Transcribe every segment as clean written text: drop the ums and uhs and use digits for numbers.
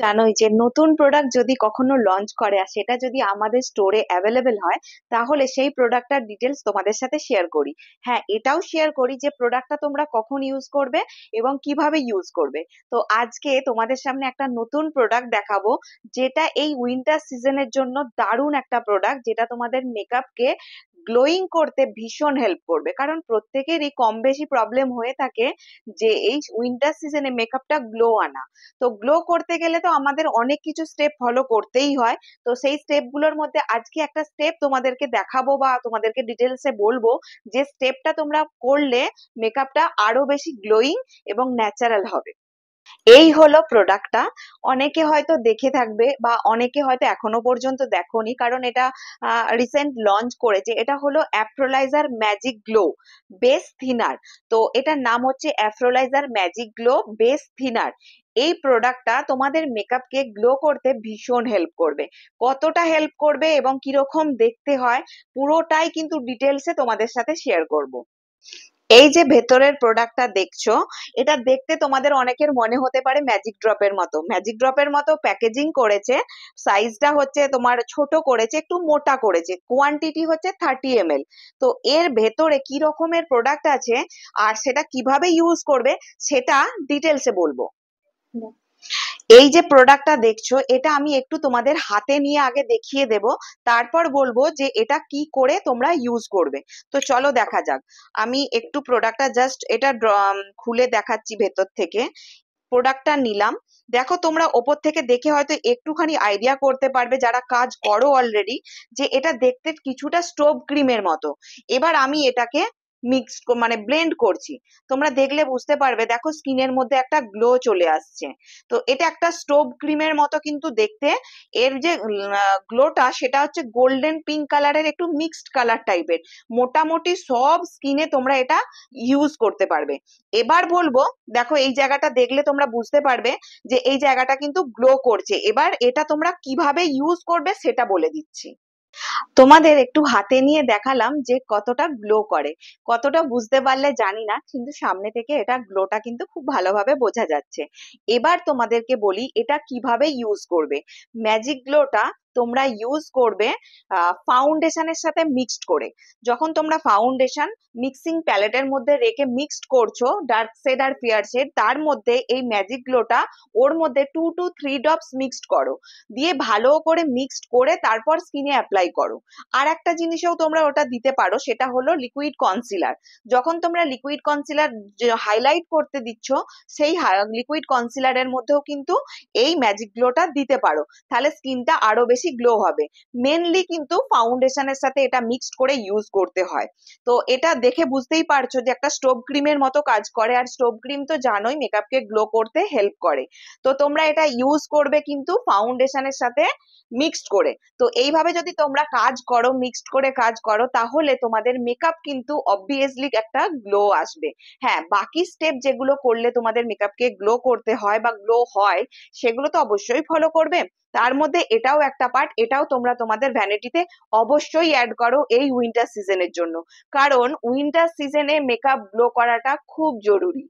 জানোই যে নতুন প্রোডাক্ট যদি কখনো লঞ্চ করে আর সেটা যদি আমাদের স্টোরে অ্যাভেলেবেল হয়, তাহলে সেই প্রোডাক্টটার ডিটেলস তোমাদের সাথে শেয়ার করি। হ্যাঁ, এটাও শেয়ার করি যে প্রোডাক্টটা তোমরা কখন ইউজ করবে এবং কিভাবে ইউজ করবে। তো আজকে তোমাদের সামনে একটা নতুন প্রোডাক্ট দেখাবো, যেটা এই উইন্টার সিজনের জন্য দারুণ একটা প্রোডাক্ট, যেটা তোমাদের মেকআপকে গ্লোয়িং করতে ভীষণ হেল্প করবে। কারণ প্রত্যেকেরই কম বেশি প্রবলেম হয়ে থাকে যে এই উইন্টার সিজনে মেকআপটা গ্লো আনা। তো গ্লো করতে গেলে তো আমাদের অনেক কিছু স্টেপ ফলো করতেই হয়। তো সেই স্টেপ গুলোর মধ্যে আজকে একটা স্টেপ তোমাদেরকে দেখাবো বা তোমাদেরকে ডিটেলসে বলবো, যে স্টেপটা তোমরা করলে মেকআপটা আরো বেশি গ্লোয়িং এবং ন্যাচারাল হবে। এই হলো প্রোডাক্টটা। অনেকে হয়তো দেখে থাকবে বা অনেকে হয়তো এখনো পর্যন্ত দেখোনি, কারণ এটা রিসেন্ট লঞ্চ করেছে। এটা হলো অ্যাফ্রোলাইজার ম্যাজিক গ্লো বেস থিনার। তো এটার নাম হচ্ছে অ্যাফ্রোলাইজার ম্যাজিক গ্লো বেস থিনার। এই প্রোডাক্টটা তোমাদের মেকআপকে গ্লো করতে ভীষণ হেল্প করবে। কতটা হেল্প করবে এবং কিরকম দেখতে হয়, পুরোটাই কিন্তু ডিটেলসে তোমাদের সাথে শেয়ার করব। এই যে ভেতরের প্রোডাক্টটা দেখছো, এটা দেখতে তোমাদের অনেকের মনে হতে পারে ম্যাজিক ড্রপের মতো। ম্যাজিক ড্রপের মতো প্যাকেজিং করেছে, সাইজটা হচ্ছে তোমার ছোট করেছে, একটু মোটা করেছে, কোয়ান্টিটি হচ্ছে 30 ml। তো এর ভেতরে কি রকমের প্রোডাক্ট আছে আর সেটা কিভাবে ইউজ করবে সেটা ডিটেলসে বলবো। এই যে প্রোডাক্টটা দেখছো, এটা আমি একটু তোমাদের হাতে নিয়ে আগে দেখিয়ে দেব, তারপর বলবো যে এটা কি করে তোমরা ইউজ করবে। তো চলো দেখা যাক। আমি একটু প্রোডাক্টটা জাস্ট এটা খুলে দেখাচ্ছি ভেতর থেকে। প্রোডাক্টটা নিলাম। দেখো, তোমরা ওপর থেকে দেখে হয়তো একটুখানি আইডিয়া করতে পারবে যারা কাজ করো অলরেডি, যে এটা দেখতে কিছুটা স্টোভ ক্রিমের মতো। এবার আমি এটাকে মিক্স মানে ব্লেন্ড করছি। তোমরা দেখলে বুঝতে পারবে, দেখো স্কিনের মধ্যে একটা গ্লো চলে আসছে। তো এটা একটা স্টোভ ক্রিমের মতো কিন্তু দেখতে। এর যে গ্লোটা সেটা হচ্ছে গোল্ডেন পিঙ্ক কালারের, একটু মিক্সড কালার টাইপের। মোটামুটি সব স্কিনে তোমরা এটা ইউজ করতে পারবে। এবার বলবো, দেখো এই জায়গাটা দেখলে তোমরা বুঝতে পারবে যে এই জায়গাটা কিন্তু গ্লো করছে। এবার এটা তোমরা কিভাবে ইউজ করবে সেটা বলে দিচ্ছি। তোমাদের একটু হাতে নিয়ে দেখালাম যে কতটা গ্লো করে। কতটা বুঝতে পারলে জানি না, কিন্তু সামনে থেকে এটা গ্লোটা কিন্তু খুব ভালোভাবে বোঝা যাচ্ছে। এবার তোমাদেরকে বলি এটা কিভাবে ইউজ করবে। ম্যাজিক গ্লোটা তোমরা ইউজ করবে ফাউন্ডেশনের সাথে মিক্সড করে। যখন তোমরা ফাউন্ডেশন মিক্সিং প্যালেটের মধ্যে রেখে মিক্সড করছো ডার্ক শেড আর ফেয়ার শেড, তার মধ্যে এই ম্যাজিক গ্লোটা ওর মধ্যে 2 to 3 drops মিক্সড করো। দিয়ে ভালো করে মিক্সড করে তারপর স্কিনে অ্যাপ্লাই করো। আর একটা জিনিসেও তোমরা ওটা দিতে পারো, সেটা হলো লিকুইড কনসিলার। যখন তোমরা লিকুইড কনসিলার হাইলাইট করতে দিচ্ছ, সেই লিকুইড কনসিলারের মধ্যেও কিন্তু এই ম্যাজিক গ্লোটা দিতে পারো। তাহলে স্কিনটা আরো বেশি গ্লো হবে। মেনলি কিন্তু ফাউন্ডেশনের সাথে এটা মিক্সড করে ইউজ করতে হয়। তো এটা দেখে বুঝতেই পারছো যে একটা স্টোভ ক্রিমের মতো কাজ করে, আর স্টোভ ক্রিম তো জানোই মেকআপকে গ্লো করতে হেল্প করে। তো তোমরা এটা ইউজ করবে কিন্তু ফাউন্ডেশনের সাথে মিক্সড করে। তো এইভাবে যদি তোমরা কাজ করো, মিক্সড করে কাজ করো, তাহলে তোমাদের মেকআপ কিন্তু অবভিয়াসলি একটা গ্লো আসবে। হ্যাঁ, বাকি স্টেপ যেগুলো করলে তোমাদের মেকআপকে গ্লো করতে হয় বা গ্লো হয়, সেগুলো তো অবশ্যই ফলো করবে। তার মধ্যে এটাও একটা পার্ট, এটাও তোমরা তোমাদের ভ্যানিটিতে অবশ্যই অ্যাড করো এই উইন্টার সিজনের জন্য। কারণ উইন্টার সিজনে মেকআপ গ্লো করাটা খুব জরুরি।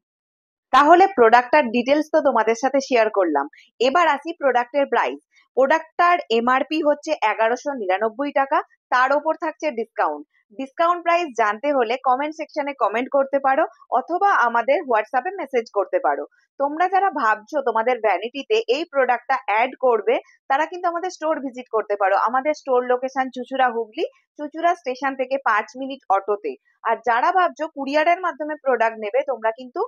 তাহলে প্রোডাক্টটার ডিটেলস তো তোমাদের সাথে শেয়ার করলাম। এবার আসি প্রোডাক্টের প্রাইস। প্রোডাক্টটার এমআরপি হচ্ছে 1199 টাকা। তার ওপর থাকছে ডিসকাউন্ট। ডিসকাউন্ট প্রাইস জানতে হলে কমেন্ট সেকশনে কমেন্ট করতে পারো, অথবা আমাদের হোয়াটসঅ্যাপে মেসেজ করতে পারো। তোমরা যারা ভাবছো তোমাদের ভ্যানিটিতে এই প্রোডাক্টটা অ্যাড করবে, তারা কিন্তু আমাদের স্টোর ভিজিট করতে পারো। আমাদের স্টোর লোকেশন চুঁচুড়া, হুগলি। চুঁচুড়া স্টেশন থেকে 5 মিনিট অটোতে। আর যারা ভাবছো কুরিয়ারের মাধ্যমে প্রোডাক্ট নেবে, তোমরা কিন্তু